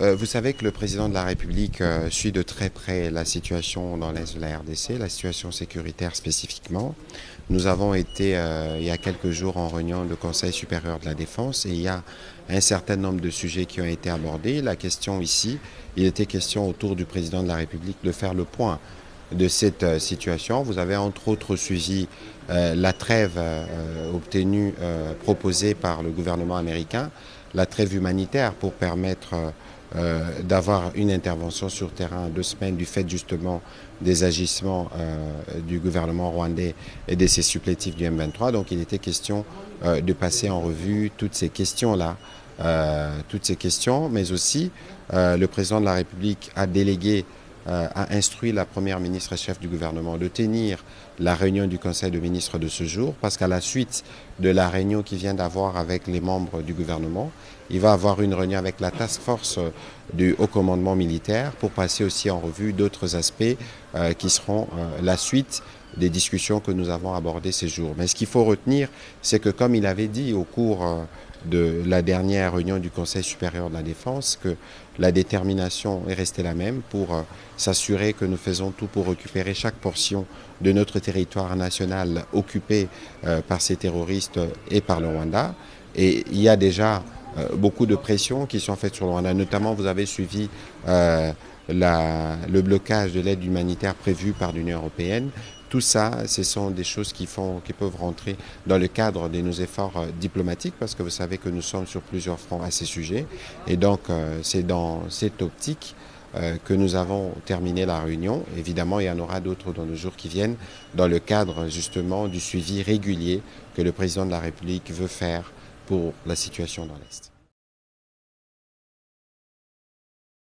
Vous savez que le président de la République suit de très près la situation dans l'Est de la RDC, la situation sécuritaire spécifiquement. Nous avons été il y a quelques jours en réunion du Conseil supérieur de la défense et il y a un certain nombre de sujets qui ont été abordés. La question ici, il était question autour du président de la République de faire le point de cette situation. Vous avez entre autres suivi la trêve obtenue, proposée par le gouvernement américain, la trêve humanitaire pour permettre d'avoir une intervention sur terrain en 2 semaines du fait justement des agissements du gouvernement rwandais et de ses supplétifs du M23. Donc il était question de passer en revue toutes ces questions-là, mais aussi le président de la République a délégué a instruit la première ministre et chef du gouvernement de tenir la réunion du Conseil de ministres de ce jour, parce qu'à la suite de la réunion qu'il vient d'avoir avec les membres du gouvernement, il va avoir une réunion avec la task force du haut commandement militaire pour passer aussi en revue d'autres aspects qui seront la suite des discussions que nous avons abordées ces jours. Mais ce qu'il faut retenir, c'est que comme il avait dit au cours de la dernière réunion du Conseil supérieur de la défense, que la détermination est restée la même pour s'assurer que nous faisons tout pour récupérer chaque portion de notre territoire national occupé par ces terroristes et par le Rwanda. Et il y a déjà beaucoup de pressions qui sont faites sur le Rwanda. Notamment, vous avez suivi le blocage de l'aide humanitaire prévue par l'Union européenne. Tout ça, ce sont des choses qui peuvent rentrer dans le cadre de nos efforts diplomatiques, parce que vous savez que nous sommes sur plusieurs fronts à ces sujets. Et donc, c'est dans cette optique que nous avons terminé la réunion. Évidemment, il y en aura d'autres dans les jours qui viennent, dans le cadre justement du suivi régulier que le président de la République veut faire pour la situation dans l'Est.